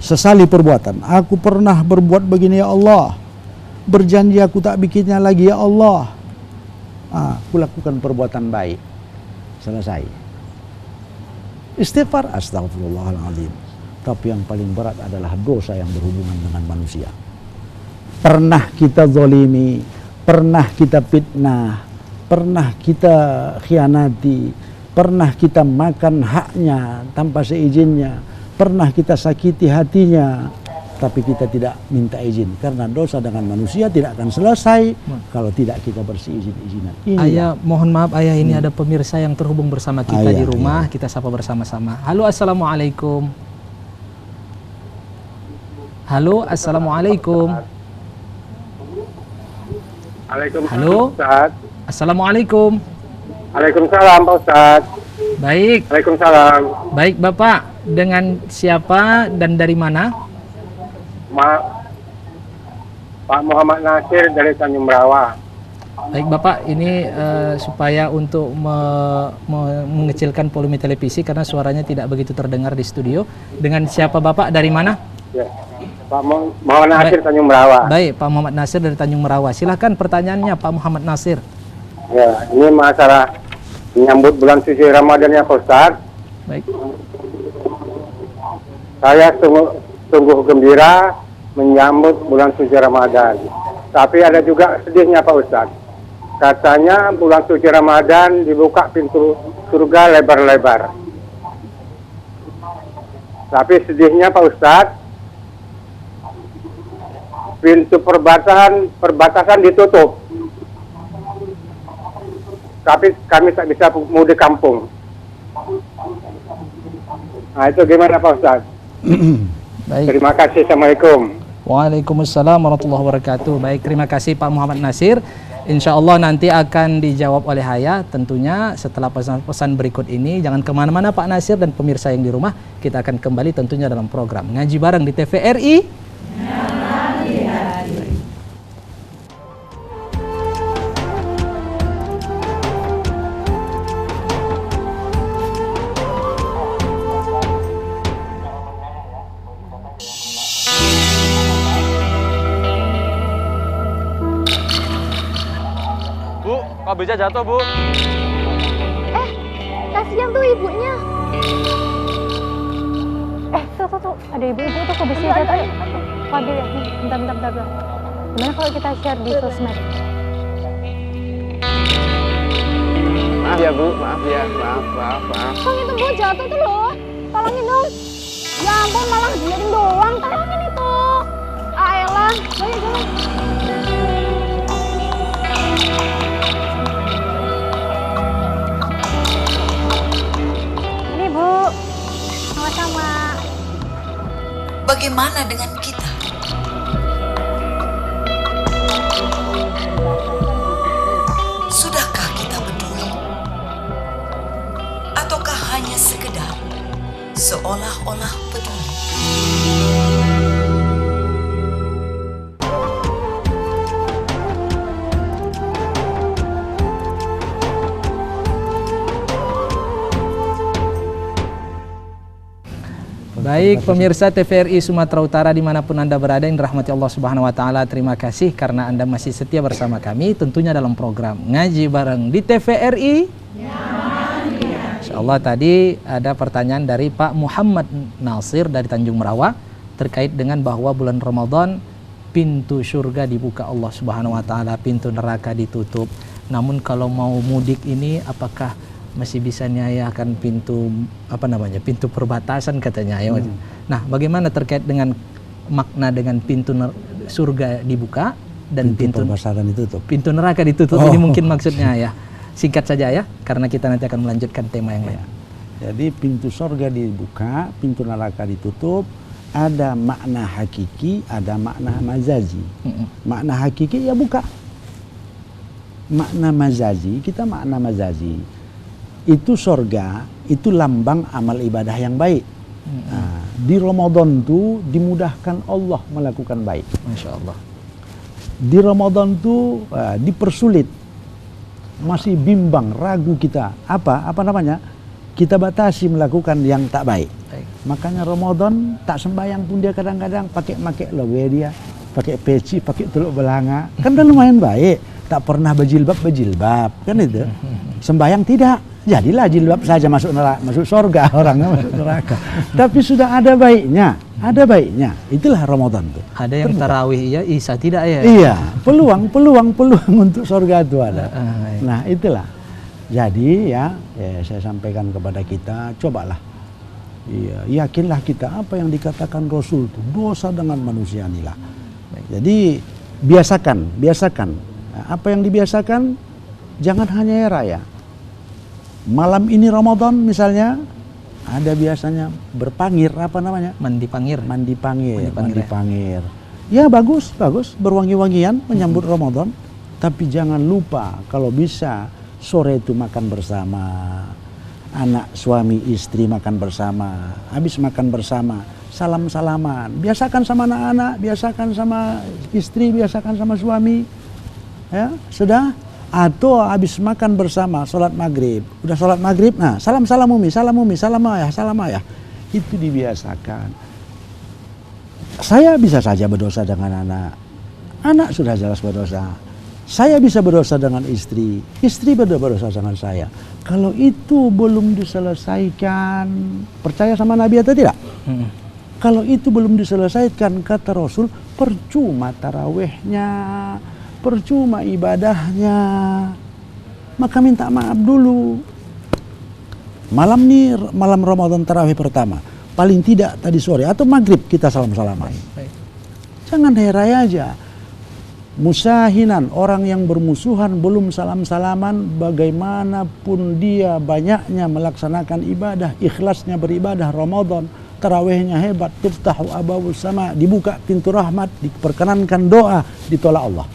Sesali perbuatan. Aku pernah berbuat begini ya Allah. Berjanji aku tak bikinnya lagi ya Allah. Aku lakukan perbuatan baik. Selesai. Istighfar, astagfirullahaladzim. Tapi yang paling berat adalah dosa yang berhubungan dengan manusia. Pernah kita zalimi, pernah kita fitnah, pernah kita khianati, pernah kita makan haknya tanpa seizinnya, pernah kita sakiti hatinya. tapi kita tidak minta izin, karena dosa dengan manusia tidak akan selesai kalau tidak kita bersih izin-izinan. Ayah, mohon maaf ayah, ini ada pemirsa yang terhubung bersama kita di rumah. Kita sapa bersama-sama. Halo, assalamualaikum. Halo, assalamualaikum. Halo, Ustaz. Assalamualaikum. Waalaikumsalam Pak Ustaz. Baik. Waalaikumsalam. Baik Bapak, dengan siapa dan dari mana? Pak Muhammad Nasir dari Tanjung Merawa. Baik Bapak, ini supaya untuk mengecilkan volume televisi karena suaranya tidak begitu terdengar di studio. Dengan siapa Bapak, dari mana? Ya. Pak Muhammad Nasir, Tanjung Merawa. Baik, Pak Muhammad Nasir dari Tanjung Merawa. Silahkan pertanyaannya Pak Muhammad Nasir. Ya, ini masalah menyambut bulan suci Ramadan ya Pak Ustaz. Baik. Saya sungguh gembira menyambut bulan suci Ramadan. Tapi ada juga sedihnya Pak Ustaz. Katanya bulan suci Ramadan dibuka pintu surga lebar-lebar. Tapi sedihnya Pak Ustaz, pintu perbatasan ditutup. Tapi kami tak bisa mudik kampung. Nah itu gimana Pak Ustaz? Baik. Terima kasih. Assalamualaikum. Waalaikumsalam warahmatullahi wabarakatuh. Baik, terima kasih Pak Muhammad Nasir. Insya Allah nanti akan dijawab oleh Haya tentunya setelah pesan-pesan berikut ini. Jangan kemana-mana Pak Nasir dan pemirsa yang di rumah. Kita akan kembali tentunya dalam program Ngaji Bareng di TVRI. Kabelnya jatuh, Bu. Kasihan tuh ibunya. Tuh, ada ibu-ibu tuh kabelnya jatuh. Kabel ya, bentar. Gimana kalau kita share di sosmed? Maaf ya, Bu. Maaf ya. Maaf. Bang, itu Bu jatuh tuh loh. Tolongin dong. Ya ampun, malah diliatin doang. Tolongin itu. Ayolah, jalan. Sama-sama. Bagaimana dengan kita? Sudahkah kita peduli? Ataukah hanya sekedar seolah-olah peduli? Baik pemirsa TVRI Sumatera Utara dimanapun Anda berada yang dirahmati Allah Subhanahu Wa Taala, terima kasih karena Anda masih setia bersama kami tentunya dalam program Ngaji Bareng di TVRI. Insyaallah tadi ada pertanyaan dari Pak Muhammad Nasir dari Tanjung Merawa terkait dengan bahwa bulan Ramadan pintu surga dibuka Allah Subhanahu Wa Taala, pintu neraka ditutup. Namun kalau mau mudik ini apakah masih bisa nyayakan pintu pintu perbatasan katanya ya. Nah, bagaimana terkait dengan makna dengan pintu surga dibuka dan pintu perbatasan ditutup. Pintu neraka ditutup ini mungkin maksudnya ya. Singkat saja ya, karena kita nanti akan melanjutkan tema yang lain. Jadi pintu surga dibuka, pintu neraka ditutup. Ada makna hakiki, ada makna majazi. Makna hakiki ya buka. Makna majazi, kita makna majazi. Itu surga, itu lambang amal ibadah yang baik. Nah, di Ramadan itu dimudahkan Allah melakukan baik. Masya Allah. Di Ramadan itu dipersulit, masih bimbang, ragu kita. Apa namanya? Kita batasi melakukan yang tak baik. Makanya Ramadan tak sembahyang pun dia kadang-kadang pakai logo dia, pakai peci, pakai teluk belanga. Kan udah lumayan baik. Tak pernah berjilbab, kan itu. Sembahyang tidak. Jadilah jilbab saja masuk neraka, masuk surga orangnya masuk neraka. Tapi sudah ada baiknya, Itulah Ramadan tuh. Ada yang tarawih ya, Isa tidak ya? Iya, peluang untuk surga itu ada. Nah itulah. Jadi ya saya sampaikan kepada kita, cobalah Iya, yakinlah kita apa yang dikatakan Rasul itu dosa dengan manusia inilah. Jadi biasakan. Nah, apa yang dibiasakan, jangan hanya ya raya. Malam ini Ramadan misalnya, ada biasanya berpangir, apa namanya? Mandi pangir. Mandi pangir. Ya bagus, berwangi-wangian menyambut Ramadan. Tapi jangan lupa kalau bisa sore itu makan bersama. Anak, suami, istri makan bersama. Habis makan bersama, salam-salaman. Biasakan sama anak-anak, biasakan sama istri, biasakan sama suami. Ya, sudah? Atau habis makan bersama, sholat maghrib. Udah sholat maghrib, nah salam umi, salam ayah. Itu dibiasakan. Saya bisa saja berdosa dengan anak. Anak sudah jelas berdosa. Saya bisa berdosa dengan istri berdosa dengan saya. Kalau itu belum diselesaikan, percaya sama Nabi atau tidak? Kalau itu belum diselesaikan, kata Rasul, percuma tarawihnya, percuma ibadahnya. Maka minta maaf dulu. Malam Ramadan tarawih pertama, paling tidak tadi sore atau maghrib kita salam-salaman. Jangan hari raya aja. Musahinan, orang yang bermusuhan belum salam-salaman, bagaimanapun dia banyaknya melaksanakan ibadah, ikhlasnya beribadah Ramadan, tarawihnya hebat, tuftahu abwabus sama, dibuka pintu rahmat, diperkenankan doa, ditolak Allah.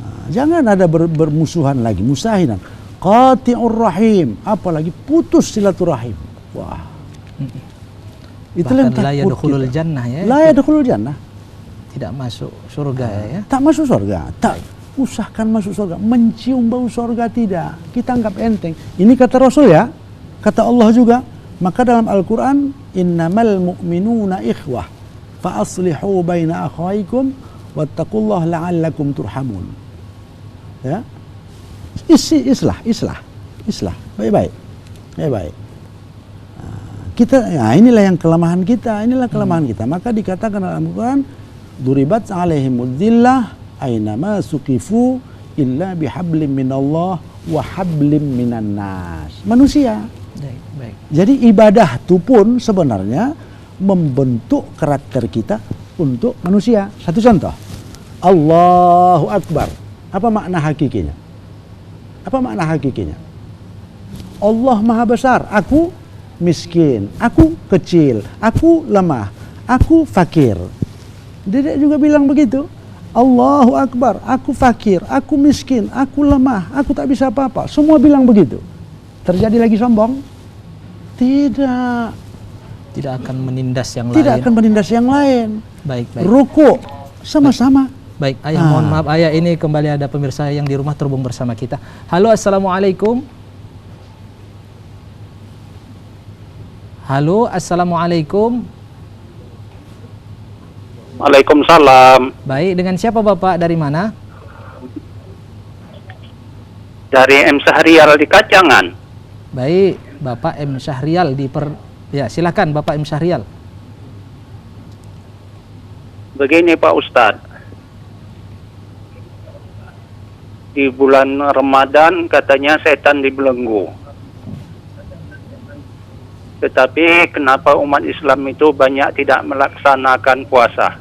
Nah, jangan ada bermusuhan lagi, musahinan. Qati'ur rahim, apalagi putus silaturahim. Wah. Itulah yang la takut yadkhulul kita. jannah ya. La yadkhulul jannah. Tidak masuk surga ya. Tak masuk surga, tak usahkan masuk surga, mencium bau surga tidak. Kita anggap enteng. Ini kata Rasul ya, kata Allah juga. Maka dalam Al-Quran, innamal mu'minuna ikhwah, fa aslihu baina akhwaikum, wattaqullaha la'allakum turhamun. Ya, islah, baik-baik. Kita, ya inilah yang kelemahan kita, Maka dikatakan dalam Al-Quran, duribat alaihimud dhillah aynama suqifu illa bihablim minallah wa hablim minan nas. Manusia. Baik. Jadi ibadah itu pun sebenarnya membentuk karakter kita untuk manusia. Satu contoh. Allahu Akbar. Apa makna hakikinya? Allah Maha Besar, aku miskin, aku kecil, aku lemah, aku fakir. Dedek juga bilang begitu. Allahu Akbar, aku fakir, aku miskin, aku lemah, aku tak bisa apa-apa. Semua bilang begitu. Terjadi lagi sombong? Tidak. Tidak akan menindas yang lain. Baik. Ruku sama-sama. Baik, ayah, mohon maaf ayah, ini kembali ada pemirsa yang di rumah terhubung bersama kita. Halo, assalamualaikum. Waalaikumsalam. Baik, dengan siapa Bapak, dari mana? Dari M. Syahrial di Kacangan. Baik, Bapak M. Syahrial ya, silakan Bapak M. Syahrial. Begini Pak Ustadz, di bulan Ramadan katanya setan dibelenggu. Tetapi kenapa umat Islam itu banyak tidak melaksanakan puasa?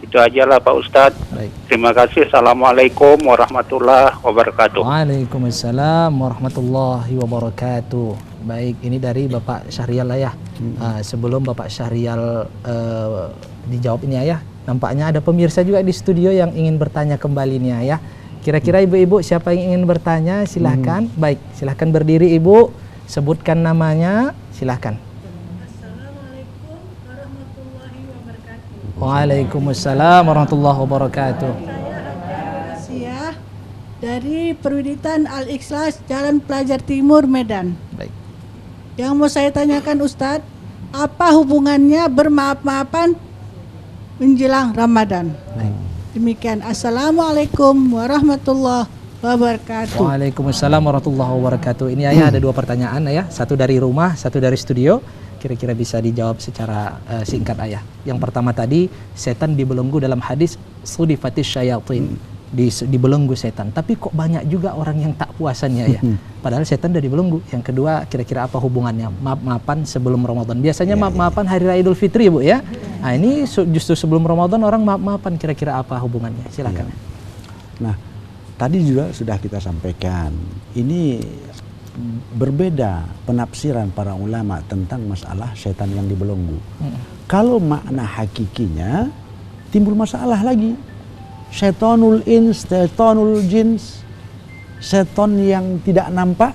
Itu aja lah Pak Ustadz. Baik. Terima kasih. Assalamualaikum warahmatullahi wabarakatuh. Waalaikumsalam warahmatullahi wabarakatuh. Baik, ini dari Bapak Syahrial ya. Sebelum Bapak Syahrial dijawab ini ayah, nampaknya ada pemirsa juga di studio yang ingin bertanya kembali nih ayah. Kira-kira ibu-ibu siapa yang ingin bertanya, silahkan. Baik, silahkan berdiri ibu, sebutkan namanya, silahkan. Assalamualaikum warahmatullahi wabarakatuh. Waalaikumsalam warahmatullahi wabarakatuh. Saya dari Perwiditan Al-Ikhlas, Jalan Pelajar Timur, Medan. Baik. Yang mau saya tanyakan Ustadz, apa hubungannya bermaaf-maafan menjelang Ramadan? Baik. Demikian. Assalamualaikum warahmatullahi wabarakatuh. Waalaikumsalam warahmatullahi wabarakatuh. Ini ayah ada dua pertanyaan ayah, satu dari rumah, satu dari studio. Kira-kira bisa dijawab secara singkat ayah. Yang pertama tadi, setan dibelenggu dalam hadis sudifatis syayatin. dibelenggu setan. Tapi kok banyak juga orang yang tak puasannya ya. Padahal setan udah dibelenggu. Yang kedua, kira-kira apa hubungannya? Maaf-maafan sebelum Ramadan. Biasanya maaf-maafan hari raya Idul Fitri, Bu ya. Nah, ini justru sebelum Ramadan orang maaf-maafan, kira-kira apa hubungannya? Silakan. Nah, tadi juga sudah kita sampaikan. Ini berbeda penafsiran para ulama tentang masalah setan yang dibelenggu. Kalau makna hakikinya timbul masalah lagi. Setonul ins, setonul jins, seton yang tidak nampak,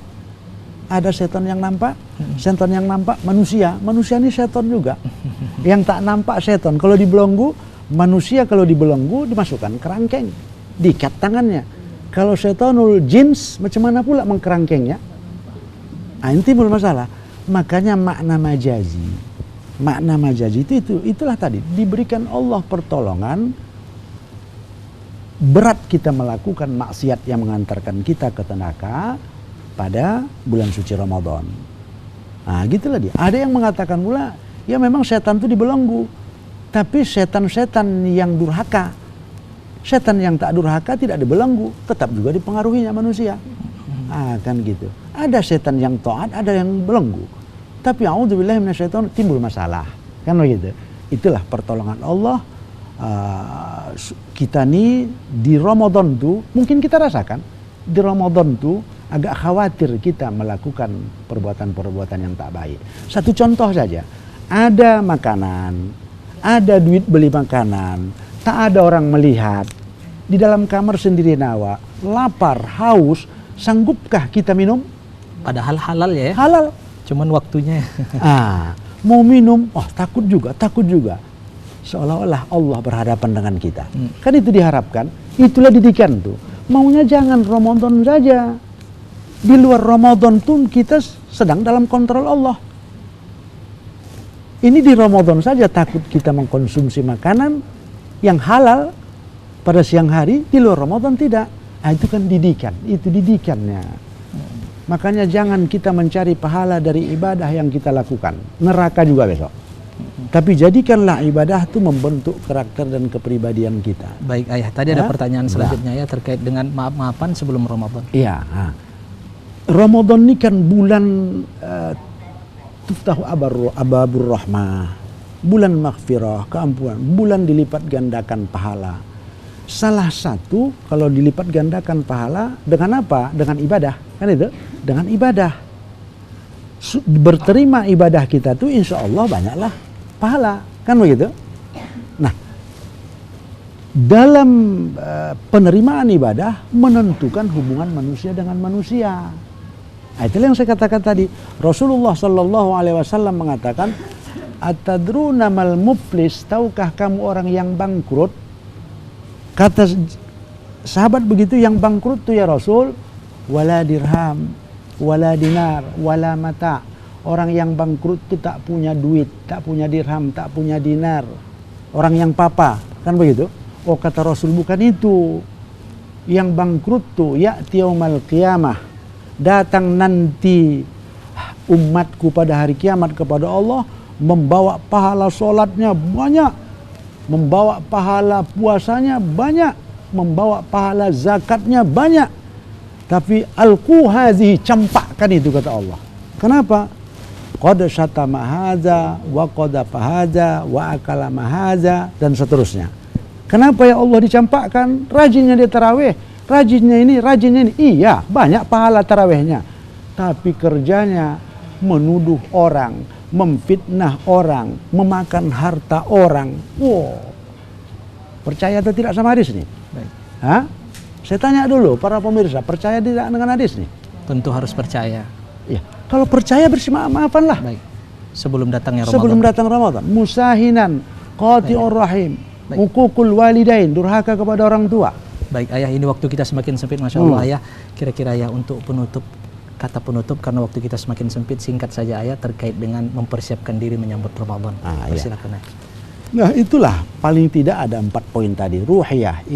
ada seton yang nampak, seton yang nampak manusia ini seton juga. Yang tak nampak seton, kalau dibelenggu, manusia kalau dibelenggu dimasukkan kerangkeng, diikat tangannya. Kalau setonul jins, macam mana pula mengkerangkengnya? Nah, ini timbul masalah. Makanya makna majazi itulah tadi diberikan Allah pertolongan. Berat kita melakukan maksiat yang mengantarkan kita ke neraka pada bulan suci Ramadan. Nah, gitulah dia. Ada yang mengatakan pula, ya memang setan itu dibelenggu, tapi setan-setan yang durhaka, setan yang tak durhaka tidak dibelenggu, tetap juga dipengaruhinya manusia. Ah, kan gitu. Ada setan yang taat, ada yang belenggu. Tapi a'udzubillahi minasyaitonir timbul masalah. Kan begitu. Itulah pertolongan Allah. Kita nih di Ramadan tuh mungkin kita rasakan di Ramadan tuh agak khawatir kita melakukan perbuatan-perbuatan yang tak baik. Satu contoh saja, ada makanan, ada duit beli makanan, tak ada orang melihat, di dalam kamar sendiri nawa, lapar, haus, sanggupkah kita minum? Padahal halal ya? Halal. Cuman waktunya. Mau minum, takut juga. Seolah-olah Allah berhadapan dengan kita. Kan itu diharapkan, itulah didikan tuh. Maunya jangan Ramadan saja. Di luar Ramadan pun kita sedang dalam kontrol Allah. Ini di Ramadan saja takut kita mengkonsumsi makanan yang halal pada siang hari, di luar Ramadan tidak. Nah, itu kan didikan, itu didikannya. Makanya jangan kita mencari pahala dari ibadah yang kita lakukan. Neraka juga besok. Tapi jadikanlah ibadah itu membentuk karakter dan kepribadian kita. Baik Ayah, tadi ada pertanyaan selanjutnya ya terkait dengan maaf-maafan sebelum Ramadan. Iya. Ramadan ini kan bulan tuftahu ababur rahmah, bulan maghfirah, keampunan, bulan dilipat gandakan pahala. Salah satu kalau dilipat gandakan pahala dengan apa? Dengan ibadah, kan itu? Dengan ibadah. Berterima ibadah kita tuh insya Allah banyaklah pahala, kan begitu? Nah, dalam penerimaan ibadah menentukan hubungan manusia dengan manusia. Nah, itulah yang saya katakan tadi. Rasulullah Shallallahu Alaihi Wasallam mengatakan, "Atadruna mal muflis, tahukah kamu orang yang bangkrut?" Kata sahabat begitu, yang bangkrut tuh ya Rasul, wala dirham, wala dinar, wala mata. Orang yang bangkrut itu tak punya duit, tak punya dirham, tak punya dinar. Orang yang papa, kan begitu? Oh, kata Rasul, bukan itu. Yang bangkrut tuh ya'ti yaumal qiyamah. Datang nanti umatku pada hari kiamat kepada Allah, membawa pahala sholatnya banyak, membawa pahala puasanya banyak, membawa pahala zakatnya banyak. Tapi alqu hazihi, campakkan itu, kata Allah. Kenapa? Qad syatama hadza wa qadafa hadza wa akala hadza dan seterusnya. Kenapa ya Allah dicampakkan? Rajinnya dia tarawih, rajinnya ini. Iya, banyak pahala tarawihnya. Tapi kerjanya menuduh orang, memfitnah orang, memakan harta orang. Wow. Percaya atau tidak sama hadis nih? Baik. Hah? Saya tanya dulu para pemirsa, percaya tidak dengan hadis nih? Tentu harus percaya. Ya, kalau percaya bermaaf-maafan lah. Baik. Sebelum datangnya Ramadan. Sebelum datang Ramadan. Musahinan, qati'ur rahim, hukukul walidain, durhaka kepada orang tua. Baik Ayah, ini waktu kita semakin sempit, Masya Allah Ayah. Kira-kira ya untuk penutup, kata penutup, karena waktu kita semakin sempit, singkat saja Ayah terkait dengan mempersiapkan diri menyambut Ramadan. Silakan Ayah. Nah, itulah paling tidak ada 4 poin tadi. Ruhiyah,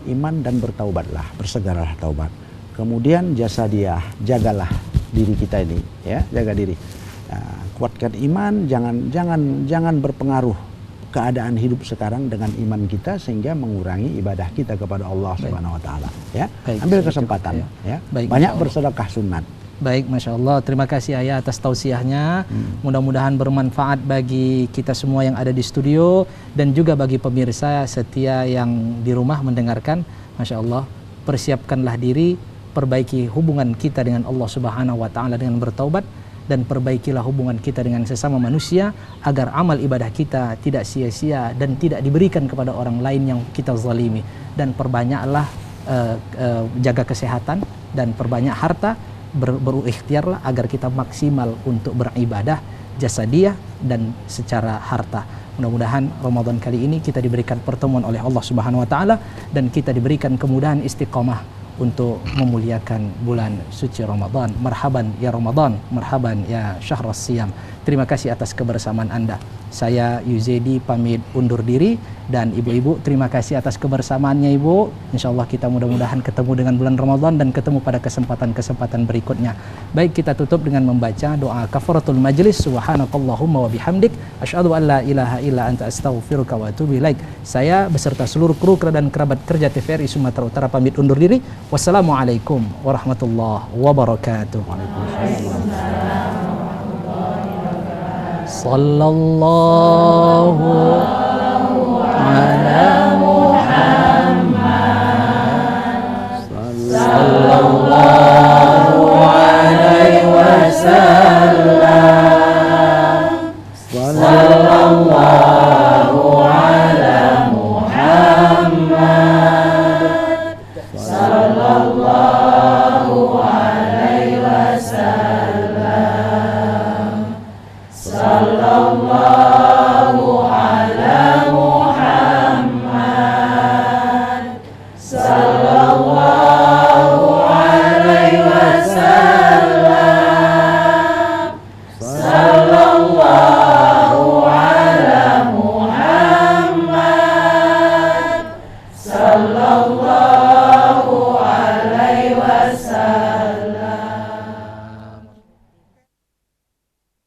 iman dan bertaubatlah, bersegeralah taubat. Kemudian jasadiyah, jagalah diri kita ini, ya, jaga diri. Kuatkan iman, jangan berpengaruh keadaan hidup sekarang dengan iman kita sehingga mengurangi ibadah kita kepada Allah Subhanahu wa taala, ya. Baik, Ambil cukup, kesempatan, ya. Baik, Banyak Masya Allah. bersedekah sunat. Baik, Masya Allah. Terima kasih Ayah atas tausiahnya. Mudah-mudahan bermanfaat bagi kita semua yang ada di studio dan juga bagi pemirsa setia yang di rumah mendengarkan. Masya Allah, persiapkanlah diri, perbaiki hubungan kita dengan Allah Subhanahu wa taala dengan bertaubat, dan perbaikilah hubungan kita dengan sesama manusia agar amal ibadah kita tidak sia-sia dan tidak diberikan kepada orang lain yang kita zalimi. Dan perbanyaklah jaga kesehatan dan perbanyak harta, berikhtiarlah agar kita maksimal untuk beribadah jasadiah dan secara harta. Mudah-mudahan Ramadan kali ini kita diberikan pertemuan oleh Allah Subhanahu wa taala dan kita diberikan kemudahan istiqamah untuk memuliakan bulan suci Ramadan. Marhaban ya Ramadan, marhaban ya Syahrul Siyam. Terima kasih atas kebersamaan Anda. Saya Yuzedi pamit undur diri, dan ibu-ibu terima kasih atas kebersamaannya ibu. Insyaallah kita mudah-mudahan ketemu dengan bulan Ramadan dan ketemu pada kesempatan-kesempatan berikutnya. Baik, kita tutup dengan membaca doa kafaratul majlis. Subhanakallahumma wa bihamdik asyhadu an la ilaha illa anta astaghfiruka wa atubu ilaik. Saya beserta seluruh kru dan kerabat kerja TVRI Sumatera Utara pamit undur diri. Wassalamualaikum warahmatullahi wabarakatuh. Sallallahu ala Muhammad sallallahu alaihi wasallam sallallahu ala Muhammad sallallahu alaihi wasallam sallallahu ala Muhammad sallallahu alaihi wasallam sallallahu ala Muhammad sallallahu alaihi wasallam.